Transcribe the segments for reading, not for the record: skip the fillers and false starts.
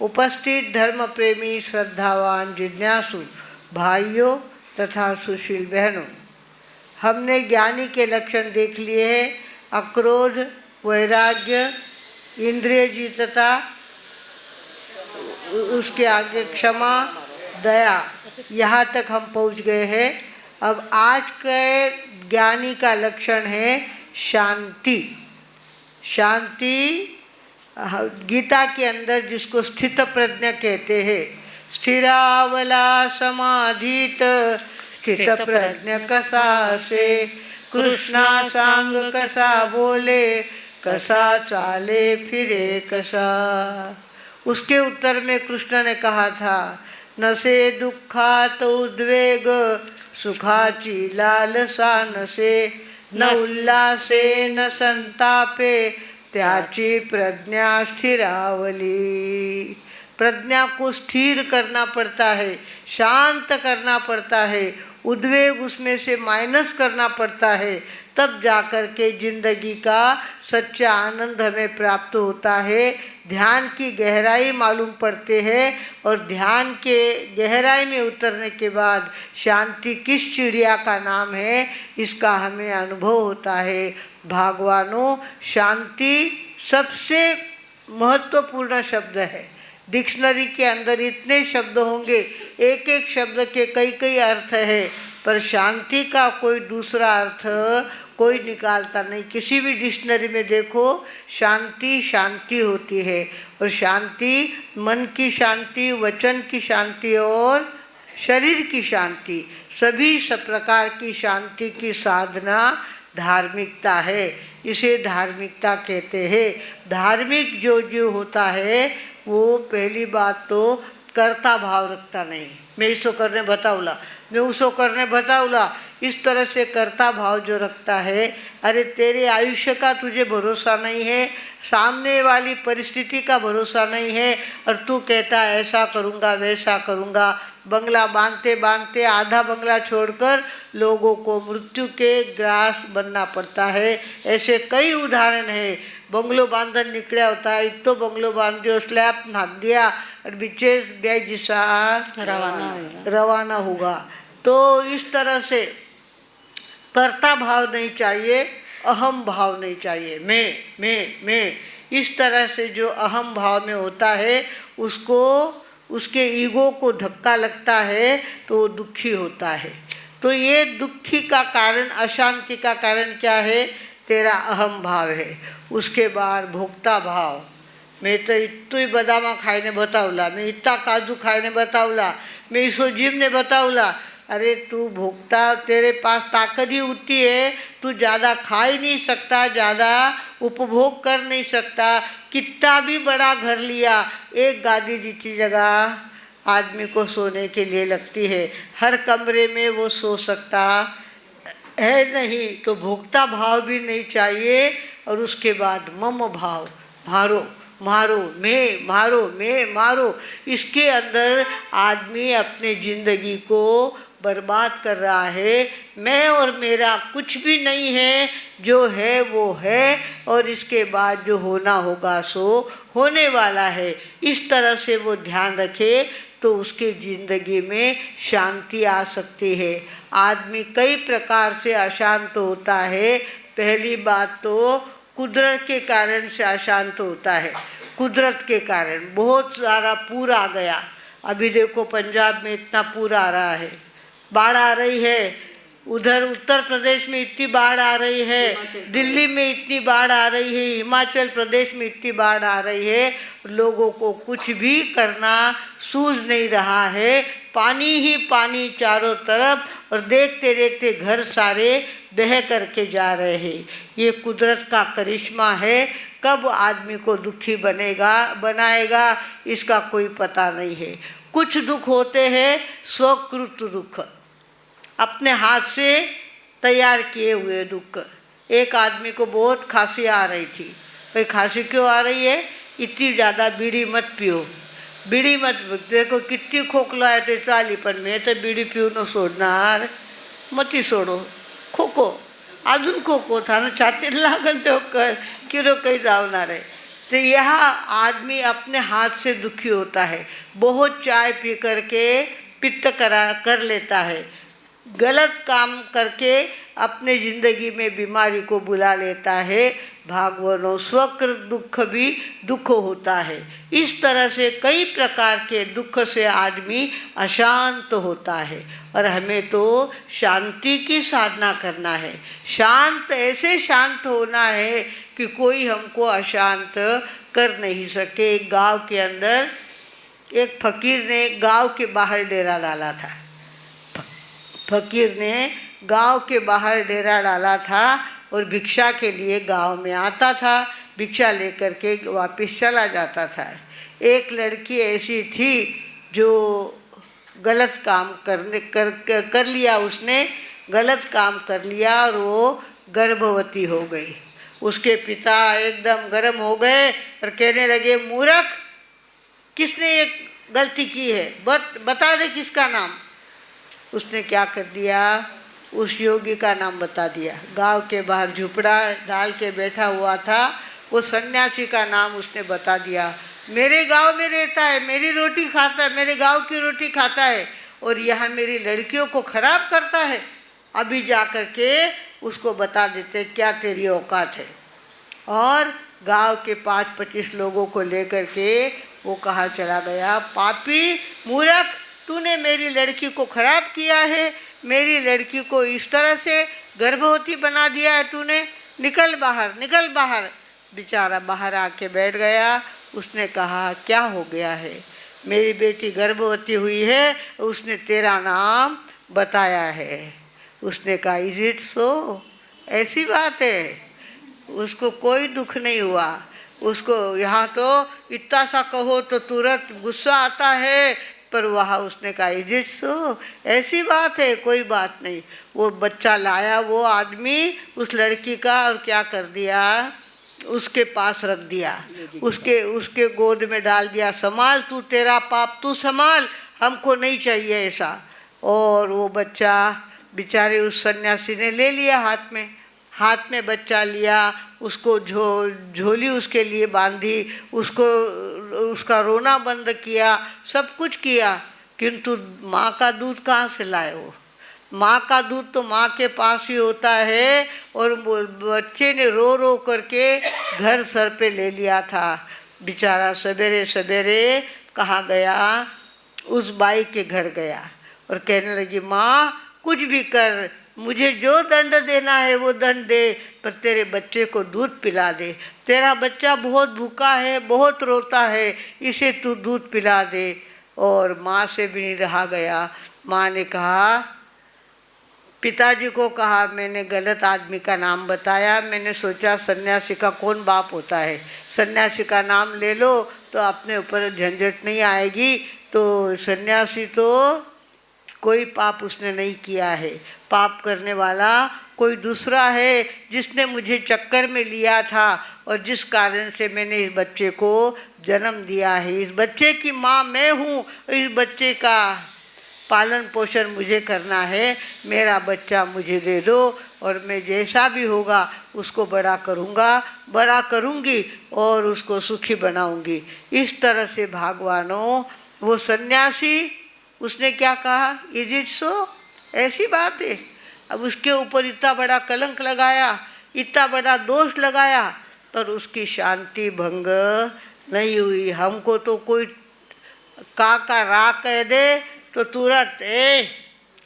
उपस्थित धर्म प्रेमी श्रद्धावान जिज्ञासु भाइयों तथा सुशील बहनों, हमने ज्ञानी के लक्षण देख लिए हैं। अक्रोध, वैराग्य, इंद्रिय जीतता, उसके आगे क्षमा, दया, यहाँ तक हम पहुँच गए हैं। अब आज के ज्ञानी का लक्षण है शांति। शांति गीता के अंदर जिसको स्थित प्रज्ञ कहते हैं, स्थिरावला समाधीत स्थित प्रज्ञ कसा से, कृष्णा सांग कसा बोले, कसा चाले फिरे कसा। उसके उत्तर में कृष्ण ने कहा था, न से दुखात उद्वेग, सुखाची लालसा नसे, न उल्लासे न संतापे, त्याची प्रज्ञा स्थिरावली। प्रज्ञा को स्थिर करना पड़ता है, शांत करना पड़ता है, उद्वेग उसमें से माइनस करना पड़ता है, तब जाकर के जिंदगी का सच्चा आनंद हमें प्राप्त होता है। ध्यान की गहराई मालूम पड़ते हैं और ध्यान के गहराई में उतरने के बाद शांति किस चिड़िया का नाम है, इसका हमें अनुभव होता है। भगवानों, शांति सबसे महत्वपूर्ण शब्द है। डिक्शनरी के अंदर इतने शब्द होंगे, एक एक शब्द के कई कई अर्थ है, पर शांति का कोई दूसरा अर्थ कोई निकालता नहीं। किसी भी डिक्शनरी में देखो, शांति शांति होती है, और शांति मन की शांति, वचन की शांति और शरीर की शांति, सभी सब प्रकार की शांति की साधना धार्मिकता है। इसे धार्मिकता कहते हैं। धार्मिक जो होता है वो पहली बात तो कर्ता भाव रखता नहीं, मैं इसको करने बताऊला, मैं उसको करने बताऊला, इस तरह से कर्ता भाव जो रखता है, अरे तेरे आयुष्य का तुझे भरोसा नहीं है, सामने वाली परिस्थिति का भरोसा नहीं है, और तू कहता है ऐसा करूँगा वैसा करूँगा। बंगला बांधते बांधते आधा बंगला छोड़कर लोगों को मृत्यु के ग्रास बनना पड़ता है। ऐसे कई उदाहरण है। बंगलो बांधन निकला होता है, तो बंगलो बांध दियो, स्लैब नाक दिया और बीचे बेजिसा रवाना होगा। तो इस तरह से कर्ता भाव नहीं चाहिए, अहम भाव नहीं चाहिए। मैं इस तरह से जो अहम भाव में होता है, उसको उसके ईगो को धक्का लगता है तो वो दुखी होता है। तो ये दुखी का कारण, अशांति का कारण क्या है? तेरा अहम भाव है। उसके बाद भोक्ता भाव, मैं तो इतू ही बदामा खाने बताऊला, मैं इतना काजू खाने बताऊला, मैं इसो जिम ने बताऊला। अरे तू भोक्ता, तेरे पास ताकत ही उतनी है, तू ज़्यादा खा ही नहीं सकता, ज़्यादा उपभोग कर नहीं सकता। कितना भी बड़ा घर लिया, एक गादी जितनी जगह आदमी को सोने के लिए लगती है, हर कमरे में वो सो सकता है नहीं। तो भोक्ता भाव भी नहीं चाहिए। और उसके बाद मम भाव, मारो मारो मैं मारो, इसके अंदर आदमी अपने ज़िंदगी को बर्बाद कर रहा है। मैं और मेरा कुछ भी नहीं है, जो है वो है, और इसके बाद जो होना होगा सो होने वाला है। इस तरह से वो ध्यान रखे तो उसकी ज़िंदगी में शांति आ सकती है। आदमी कई प्रकार से अशांत होता है। पहली बात तो कुदरत के कारण से अशांत होता है। कुदरत के कारण बहुत सारा पूर आ गया। अभी देखो पंजाब में इतना पूर आ रहा है, बाढ़ आ रही है, उधर उत्तर प्रदेश में इतनी बाढ़ आ रही है, दिल्ली में इतनी बाढ़ आ रही है, हिमाचल प्रदेश में इतनी बाढ़ आ रही है। लोगों को कुछ भी करना सूझ नहीं रहा है, पानी ही पानी चारों तरफ, और देखते देखते घर सारे बह करके जा रहे हैं। ये कुदरत का करिश्मा है। कब आदमी को दुखी बनाएगा इसका कोई पता नहीं है। कुछ दुख होते हैं स्वकृत दुख, अपने हाथ से तैयार किए हुए दुख। एक आदमी को बहुत खांसी आ रही थी। भाई खांसी क्यों आ रही है? इतनी ज़्यादा बीड़ी मत पियो, बीड़ी मत। देखो कितनी खोखला है तो चाली, पर मैं तो बीड़ी पिऊ न सोडणार, मती सोडो खोको, अजून खोको था ना, छातीत लागल तो किरो काही जावणार आहे। तो यह आदमी अपने हाथ से दुखी होता है, बहुत चाय पी करके पित्त कर लेता है, गलत काम करके अपने ज़िंदगी में बीमारी को बुला लेता है। भागवनों स्वकृत दुख भी दुख होता है। इस तरह से कई प्रकार के दुख से आदमी अशांत होता है और हमें तो शांति की साधना करना है। शांत ऐसे शांत होना है कि कोई हमको अशांत कर नहीं सके। एक गांव के अंदर एक फकीर ने गांव के बाहर डेरा डाला था। फकीर ने गांव के बाहर डेरा डाला था और भिक्षा के लिए गांव में आता था, भिक्षा लेकर के वापस चला जाता था। एक लड़की ऐसी थी जो गलत काम कर लिया, उसने गलत काम कर लिया और वो गर्भवती हो गई। उसके पिता एकदम गर्म हो गए और कहने लगे, मूर्ख, किसने ये गलती की है, बता दे किसका नाम। उसने क्या कर दिया, उस योगी का नाम बता दिया। गांव के बाहर झुपड़ा डाल के बैठा हुआ था, वो सन्यासी का नाम उसने बता दिया। मेरे गांव में रहता है, मेरी रोटी खाता है, मेरे गांव की रोटी खाता है और यहाँ मेरी लड़कियों को खराब करता है। अभी जा कर के उसको बता देते क्या तेरी औकात है। और गांव के 5-25 लोगों को लेकर के वो कहाँ चला गया, पापी मूर्ख, तूने मेरी लड़की को खराब किया है, मेरी लड़की को इस तरह से गर्भवती बना दिया है तूने, निकल बाहर, निकल बाहर। बेचारा बाहर आके बैठ गया। उसने कहा, क्या हो गया है, मेरी बेटी गर्भवती हुई है, उसने तेरा नाम बताया है। उसने कहा, इज इट सो, ऐसी बात है। उसको कोई दुख नहीं हुआ। उसको यहाँ तो इतना सा कहो तो तुरंत गुस्सा आता है, पर वहाँ उसने कहा, इज इट सो, ऐसी बात है, कोई बात नहीं। वो बच्चा लाया वो आदमी उस लड़की का और क्या कर दिया, उसके पास रख दिया, उसके गोद में डाल दिया, संभाल तू, तेरा पाप तू संभाल, हमको नहीं चाहिए ऐसा। और वो बच्चा बेचारे उस सन्यासी ने ले लिया, हाथ में बच्चा लिया, उसको झोली उसके लिए बांधी, उसको उसका रोना बंद किया, सब कुछ किया, किंतु माँ का दूध कहाँ से लाए वो। माँ का दूध तो माँ के पास ही होता है। और बच्चे ने रो रो करके घर सर पे ले लिया था। बेचारा सवेरे सवेरे कहाँ गया, उस बाई के घर गया और कहने लगी, माँ कुछ भी कर, मुझे जो दंड देना है वो दंड दे, पर तेरे बच्चे को दूध पिला दे, तेरा बच्चा बहुत भूखा है, बहुत रोता है, इसे तू दूध पिला दे। और माँ से भी नहीं रहा गया। माँ ने कहा, पिताजी को कहा, मैंने गलत आदमी का नाम बताया, मैंने सोचा सन्यासी का कौन बाप होता है, सन्यासी का नाम ले लो तो अपने ऊपर झंझट नहीं आएगी। तो सन्यासी तो कोई पाप उसने नहीं किया है, पाप करने वाला कोई दूसरा है जिसने मुझे चक्कर में लिया था और जिस कारण से मैंने इस बच्चे को जन्म दिया है। इस बच्चे की माँ मैं हूँ, इस बच्चे का पालन पोषण मुझे करना है, मेरा बच्चा मुझे दे दो और मैं जैसा भी होगा उसको बड़ा करूँगी और उसको सुखी बनाऊँगी। इस तरह से भगवानों वो सन्यासी उसने क्या कहा, इज इट सो, ऐसी बात है। अब उसके ऊपर इतना बड़ा कलंक लगाया, इतना बड़ा दोष लगाया, पर उसकी शांति भंग नहीं हुई। हमको तो कोई का रा कह दे तो तुरंत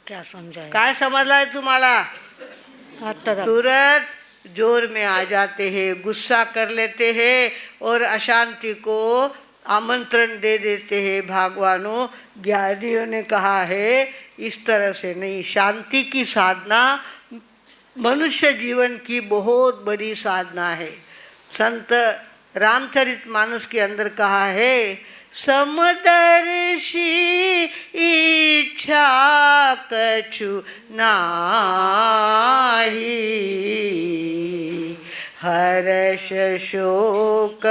क्या समझाए, काय समझला है तुम्हारा, तुरंत जोर में आ जाते हैं, गुस्सा कर लेते हैं और अशांति को आमंत्रण दे देते हैं। भगवानों ज्ञानियों ने कहा है इस तरह से नहीं, शांति की साधना मनुष्य जीवन की बहुत बड़ी साधना है। संत रामचरितमानस के अंदर कहा है, समदर्शी इच्छा कछु नाही, हर्ष शोक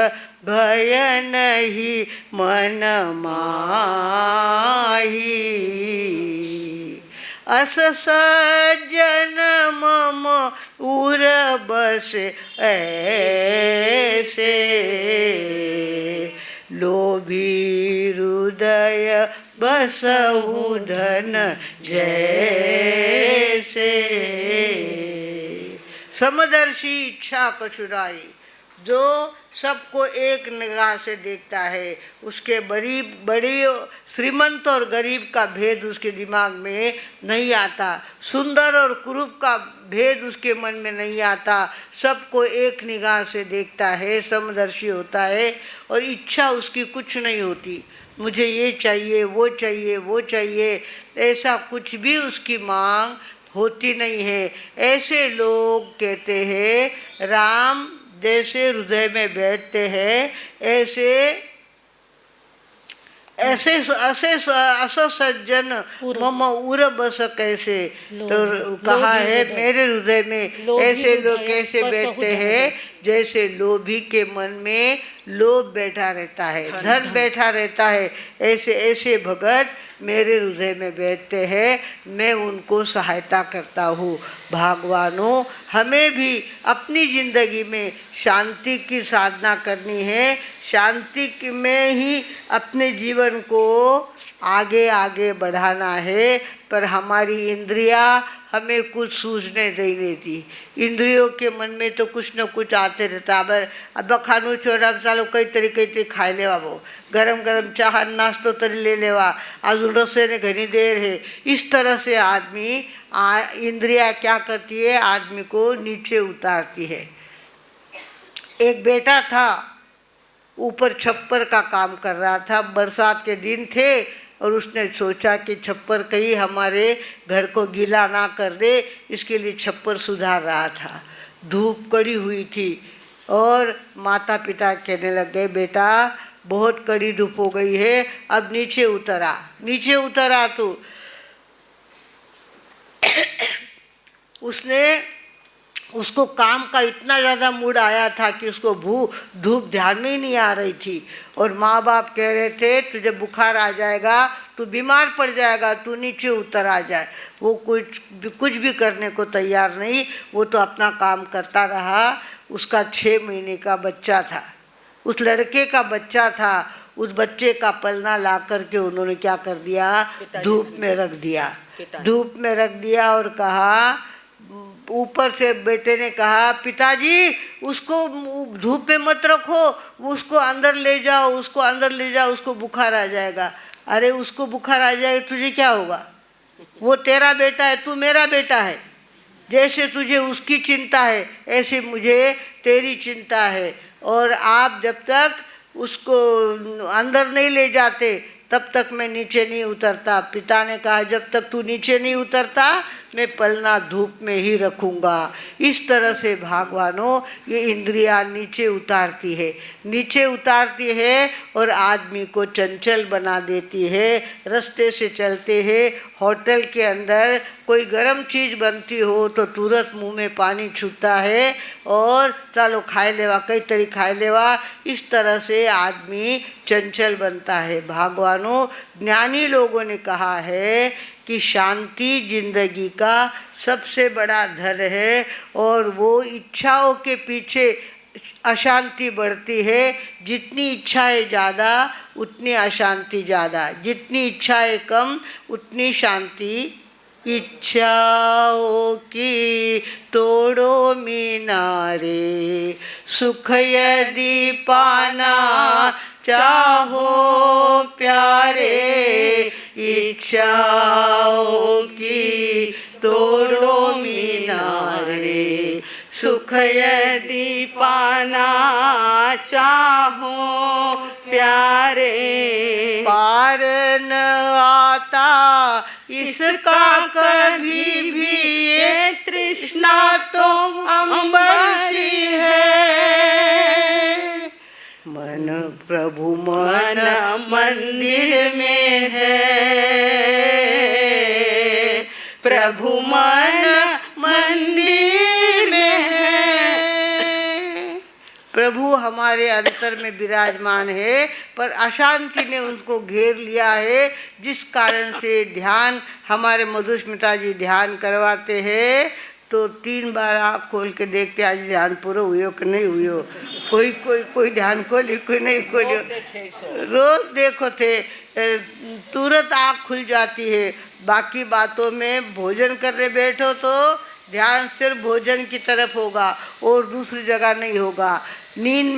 भय नहीं मन माही। अस सज्जन मम उर बसे ऐसे, लोभी हृदय बसहु धन जैसे। समदर्शी इच्छा कछुराई, जो सबको एक निगाह से देखता है, उसके बड़ी श्रीमंत और गरीब का भेद उसके दिमाग में नहीं आता, सुंदर और कुरूप का भेद उसके मन में नहीं आता, सबको एक निगाह से देखता है, समदर्शी होता है। और इच्छा उसकी कुछ नहीं होती, मुझे ये चाहिए वो चाहिए वो चाहिए, ऐसा कुछ भी उसकी मांग होती नहीं है। ऐसे लोग कहते हैं राम जैसे हृदय में बैठते हैं, ऐसे ऐसे ऐसे अस सज्जन मम उर बस कैसे, तो कहा है मेरे हृदय में ऐसे लोग कैसे बैठते हैं, जैसे लोभी के मन में लोभ बैठा रहता है, धन बैठा रहता है, ऐसे ऐसे भगत मेरे हृदय में बैठते हैं, मैं उनको सहायता करता हूँ। भगवानों, हमें भी अपनी जिंदगी में शांति की साधना करनी है, शांति में ही अपने जीवन को आगे आगे बढ़ाना है। पर हमारी इंद्रियां हमें कुछ सूझने नहीं देती, इंद्रियों के मन में तो कुछ न कुछ आते रहता। अब खानू छोरा चालो कई तरीके खाई लेवा, वो गरम गरम चाह नाश्तो तरी ले लेवा, अजून रसोई ने घनी देर है। इस तरह से आदमी इंद्रिया क्या करती है, आदमी को नीचे उतारती है। एक बेटा था, ऊपर छप्पर का काम कर रहा था, बरसात के दिन थे, और उसने सोचा कि छप्पर कहीं हमारे घर को गीला ना कर दे, इसके लिए छप्पर सुधार रहा था। धूप कड़ी हुई थी और माता पिता कहने लग गए, बेटा बहुत कड़ी धूप हो गई है, अब नीचे उतर आ तू। उसको काम का इतना ज़्यादा मूड आया था कि उसको धूप ध्यान में ही नहीं आ रही थी। और माँ बाप कह रहे थे तुझे बुखार आ जाएगा, तू बीमार पड़ जाएगा, तू नीचे उतर आ जाए। वो कुछ भी करने को तैयार नहीं, वो तो अपना काम करता रहा। उसका 6 महीने का बच्चा था, उस लड़के का बच्चा था। उस बच्चे का पलना ला करके उन्होंने क्या कर दिया, धूप में रख दिया और कहा, ऊपर से बेटे ने कहा, पिताजी उसको धूप में मत रखो, उसको अंदर ले जाओ, उसको बुखार आ जाएगा। अरे उसको बुखार आ जाए तुझे क्या होगा, वो तेरा बेटा है, तू मेरा बेटा है। जैसे तुझे उसकी चिंता है ऐसे मुझे तेरी चिंता है। और आप जब तक उसको अंदर नहीं ले जाते तब तक मैं नीचे नहीं उतरता। पिता ने कहा, जब तक तू नीचे नहीं उतरता मैं पलना धूप में ही रखूँगा। इस तरह से भगवानों ये इंद्रियां नीचे उतारती है और आदमी को चंचल बना देती है। रास्ते से चलते हैं, होटल के अंदर कोई गर्म चीज़ बनती हो तो तुरंत मुंह में पानी छूटता है और चलो खाए लेवा, कई तरी खाए लेवा। इस तरह से आदमी चंचल बनता है। भगवानों, ज्ञानी लोगों ने कहा है कि शांति जिंदगी का सबसे बड़ा धन है, और वो इच्छाओं के पीछे अशांति बढ़ती है। जितनी इच्छाएं ज़्यादा उतनी अशांति ज़्यादा, जितनी इच्छाएं कम उतनी शांति। इच्छाओं की तोड़ो मीनारे, सुख यदि पाना चाहो प्यारे। इच्छाओं की तोड़ो मीनारे, सुख यदि पाना चाहो प्यारे। पार न आता इसका कभी भी, ये तृष्णा तो अंबर सी है। मन प्रभु मन मंदिर में है, प्रभु मन मंदिर में है। प्रभु प्रभु हमारे अंतर में विराजमान है, पर अशांति ने उनको घेर लिया है, जिस कारण से ध्यान हमारे मधुस्मिता जी ध्यान करवाते हैं तो 3 बार आँख खोल के देखते आज ध्यान पूरा हुयो कि नहीं हुयो। कोई ध्यान खोली, कोई नहीं खोलियो। रोज देखो थे, तुरंत आँख खुल जाती है। बाकी बातों में भोजन करने बैठो तो ध्यान सिर्फ भोजन की तरफ होगा और दूसरी जगह नहीं होगा। नींद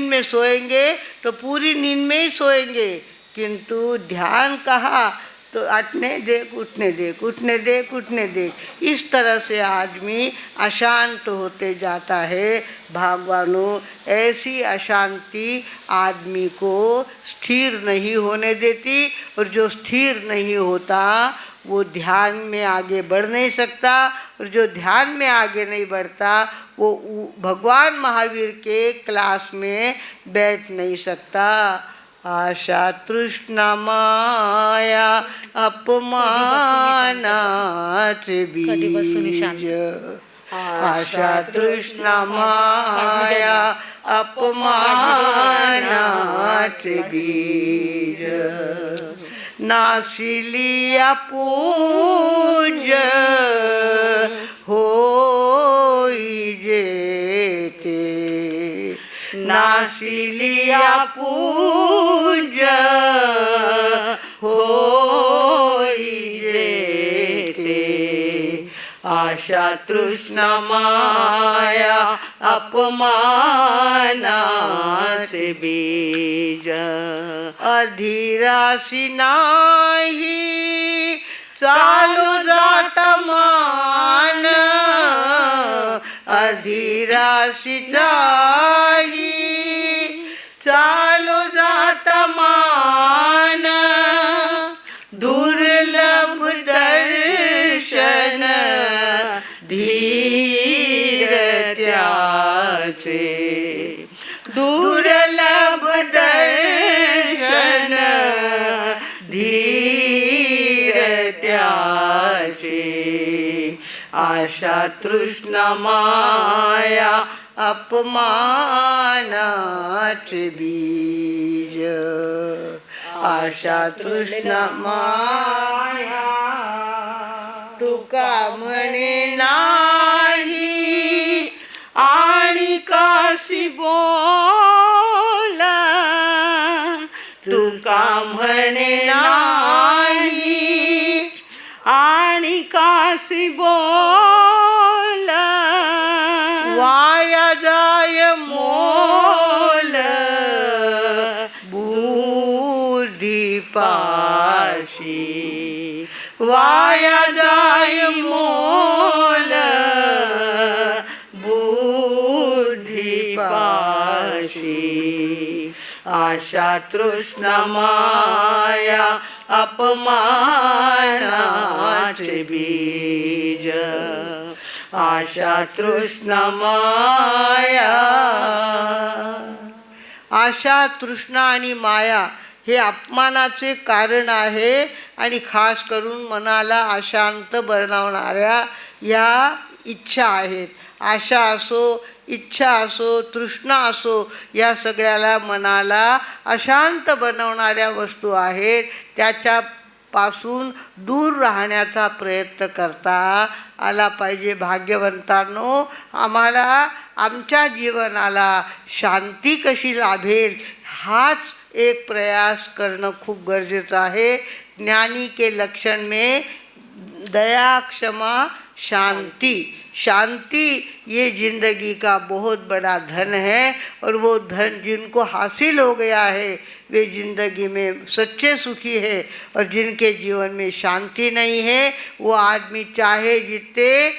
में सोएंगे तो पूरी नींद में ही सोएंगे, किंतु ध्यान कहाँ तो अटने देख उठने देख, उठने देख उठने देख। इस तरह से आदमी अशांत होते जाता है। भगवानों, ऐसी अशांति आदमी को स्थिर नहीं होने देती, और जो स्थिर नहीं होता वो ध्यान में आगे बढ़ नहीं सकता, और जो ध्यान में आगे नहीं बढ़ता वो भगवान महावीर के क्लास में बैठ नहीं सकता। आशा तृष्णा माया अपमानाच बीज, आशा तृष्णा माया अपमानाच बीज, नासिलिया पूज होई जेते, नासिलिया पूज होई जेते, आशा तृष्णा माया अपमानाच बीज, अधीराशी नाही चालू जात मान, अधीराशी नाही चालू जात मान, दुर्लभ दर्शन धीर त्याचे, दुर्लभ दर्शन धीर त्याचे, आशा तृष्णा माया अपमानाच बीज, आशा तृष्णा माया तुका म्हणे नाही आणि काशी बोला, तुका म्हणे नाही आणि काशी बोला, वाया जाय मोल बुद्धी पाशी, वाया जाय मोल बुद्धी पाशी, आशा तृष्णा माया अपमानाच बीज, आशा तृष्णा माया। आशा तृष्णा आणि माया हे अपमानाचे कारण आहे, आणि खास करून मनाला अशांत बनवणाऱ्या या इच्छा आहेत। आशा असो, इच्छा असो, तृष्णा असो, या सगळ्याला मनाला अशांत बनवणाऱ्या वस्तू आहेत। त्याच्यापासून दूर राहण्याचा प्रयत्न करता आला पाहिजे। भाग्यवंतांनो, आम्हाला आमच्या जीवनाला शांती कशी लाभेल हाच एक प्रयास करणं खूप गरजेचं आहे। ज्ञानी के लक्षण में दया, क्षमा, शांति। शांति ये जिंदगी का बहुत बड़ा धन है, और वो धन जिनको हासिल हो गया है वे जिंदगी में सच्चे सुखी है। और जिनके जीवन में शांति नहीं है वो आदमी चाहे जितने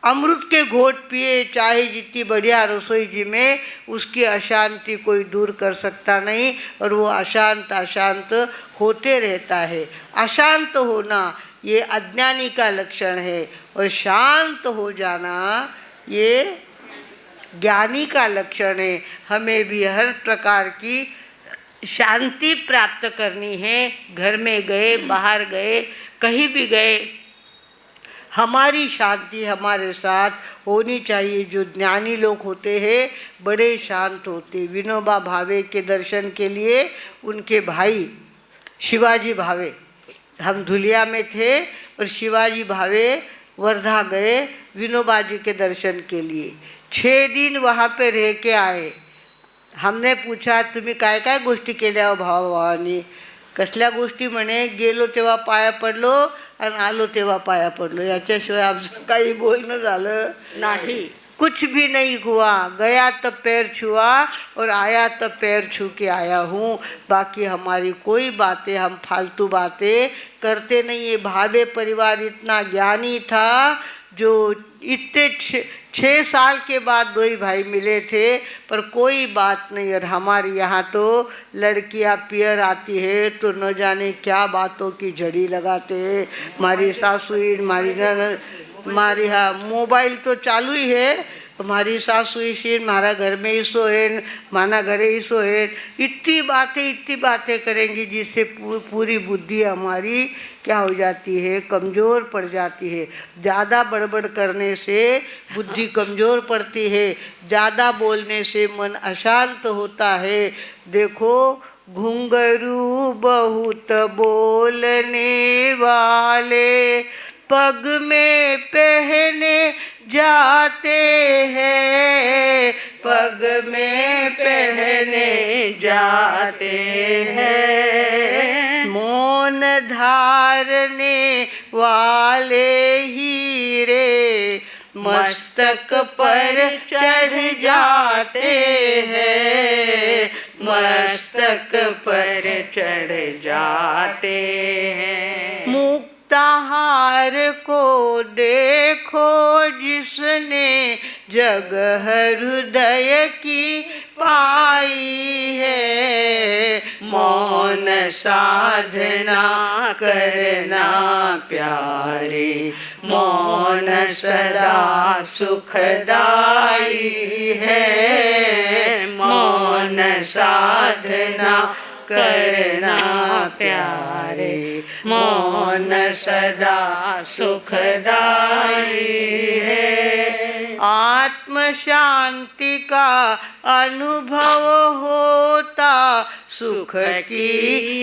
अमृत के घोट पिए, चाहे जितनी बढ़िया रसोई जिमे, उसकी अशांति कोई दूर कर सकता नहीं, और वो अशांत होते रहता है। अशांत होना ये अज्ञानी का लक्षण है, और शांत हो जाना ये ज्ञानी का लक्षण है। हमें भी हर प्रकार की शांति प्राप्त करनी है। घर में गए, बाहर गए, कहीं भी गए, हमारी शांति हमारे साथ होनी चाहिए। जो ज्ञानी लोग होते हैं बड़े शांत होते। विनोबा भावे के दर्शन के लिए उनके भाई शिवाजी भावे, हम धुलिया में थे और शिवाजी भावे वर्धा गए विनोबा जी के दर्शन के लिए। 6 दिन वहाँ पे रह के आए। हमने पूछा तुम्ही काय काय गोष्टी केल्या हो भावाभावानी? कसल्या गोष्टी म्हणे? गेलो तेव्हा पाया पडलो आणि आलो तेव्हा पाया पडलो, याच्याशिवाय आमचं काही बोलणं झालं नहीं। कुछ भी नहीं हुआ। गया तो पैर छुआ और आया तो पैर छू के आया हूँ। बाकी हमारी कोई बातें, हम फालतू बातें करते नहीं है। भावे परिवार इतना ज्ञानी था जो इतने 6 साल के बाद 2 ही भाई मिले थे, पर कोई बात नहीं। और हमारे यहाँ तो लड़कियाँ पियर आती है तो न जाने क्या बातों की झड़ी लगाते हैं। हमारी सासू हमारी हाँ मोबाइल तो चालू ही है। हमारी सासू शीन मारा घर में इसो है, माना घरे इसो है। इतनी बातें करेंगी जिससे पूरी बुद्धि हमारी क्या हो जाती है, कमज़ोर पड़ जाती है। ज़्यादा बड़बड़ करने से बुद्धि कमज़ोर पड़ती है, ज़्यादा बोलने से मन अशांत होता है। देखो घुंघरू बहुत बोलने वाले पग में पहने जाते हैं, पग में पहने जाते हैं। मौन धारने वाले हीरे मस्तक पर चढ़ जाते हैं, मस्तक पर चढ़ जाते हैं। मुक्ताहार को देखो जिसने जग हृदय की पाई है। मौन साधना करना प्यारे, मौन सदा सुखदाई है। मौन साधना करना प्यारे, मौन सदा सुखदाई है। आत्म शांति का अनुभव होता सुख की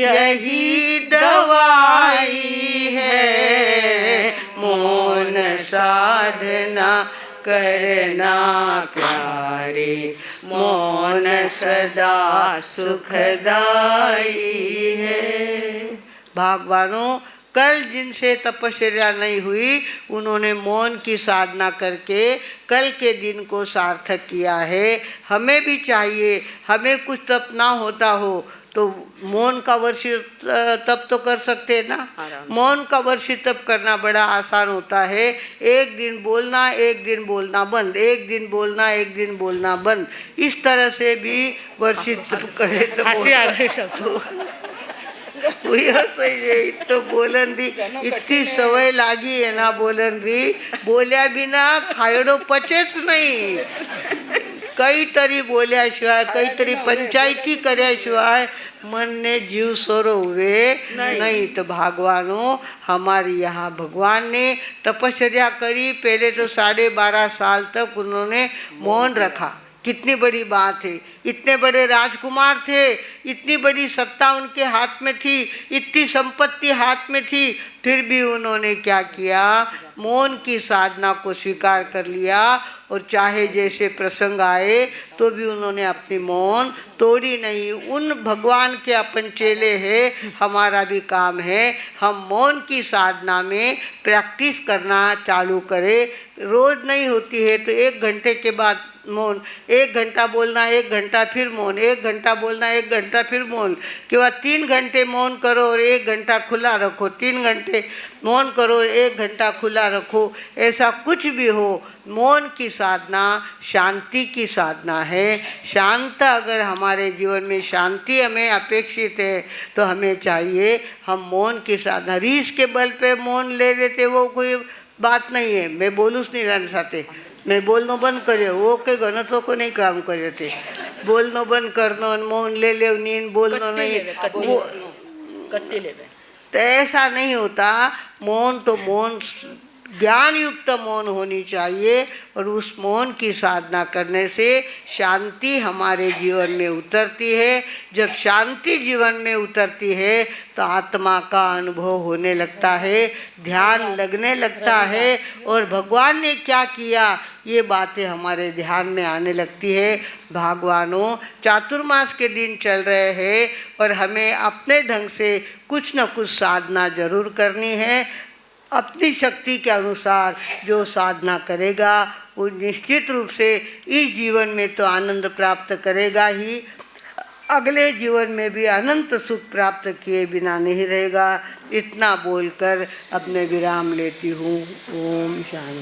यही दवाई है। मौन साधना करना प्यारे, मौन सदा सुखदाई है। भगवानों, कल जिनसे तपस्या नहीं हुई उन्होंने मौन की साधना करके कल के दिन को सार्थक किया है। हमें भी चाहिए, हमें कुछ तप ना होता हो तो मौन का वर्षित तप तो कर सकते हैं ना। मौन का वर्षित तप करना बड़ा आसान होता है। एक दिन बोलना, एक दिन बोलना बंद, एक दिन बोलना, एक दिन बोलना बंद, इस तरह से भी वर्षित तप करे तो तो बोलन री इतनी सवय लागी है ना, बोलन री बोल्या बिना खायडो पचेच नाही। काहीतरी बोल्याशिवाय, काहीतरी पंचायती कर्याशिवाय मन ने जीव सोरो हुए नहीं। तो भगवानों, हमारे यहाँ भगवान ने तपस्या करी। पहले तो 12.5 साल तक उन्होंने मौन रखा। कितनी बड़ी बात है। इतने बड़े राजकुमार थे, इतनी बड़ी सत्ता उनके हाथ में थी, इतनी संपत्ति हाथ में थी, फिर भी उन्होंने क्या किया, मौन की साधना को स्वीकार कर लिया। और चाहे जैसे प्रसंग आए तो भी उन्होंने अपनी मौन तोड़ी नहीं। उन भगवान के अपन चेले हैं, हमारा भी काम है हम मौन की साधना में प्रैक्टिस करना चालू करें। रोज़ नहीं होती है तो 1 घंटे के बाद मौन, 1 घंटा बोलना, 1 घंटा फिर मौन, 1 घंटा बोलना, 1 घंटा फिर मौन, के बाद 3 घंटे मौन करो और 1 घंटा खुला रखो, 3 घंटे मौन करो, 1 घंटा खुला रखो। ऐसा कुछ भी हो, मौन की साधना शांति की साधना है। शांत अगर हमारे जीवन में शांति हमें अपेक्षित है तो हमें चाहिए हम मौन की साधना। रीस के बल पे मौन ले लेते वो कोई बात नहीं है। मैं बोलूँच नहीं रहने साथे, मैं बोलना बंद करे, वो के गणतों को नहीं काम करे थे। बोलना बंद करना, मौन ले ले, नींद बोलना नहीं, वो तो ऐसा नहीं होता। मौन तो मौन ज्ञान युक्त मौन होनी चाहिए और उस मौन की साधना करने से शांति हमारे जीवन में उतरती है। जब शांति जीवन में उतरती है तो आत्मा का अनुभव होने लगता है, ध्यान लगने लगता है और भगवान ने क्या किया ये बातें हमारे ध्यान में आने लगती है। भगवानों, चातुर्मास के दिन चल रहे हैं और हमें अपने ढंग से कुछ न कुछ साधना जरूर करनी है। अपनी शक्ति के अनुसार जो साधना करेगा वो निश्चित रूप से इस जीवन में तो आनंद प्राप्त करेगा ही, अगले जीवन में भी अनंत सुख प्राप्त किए बिना नहीं रहेगा। इतना बोलकर अब मैं विराम लेती हूँ। ओम शांति।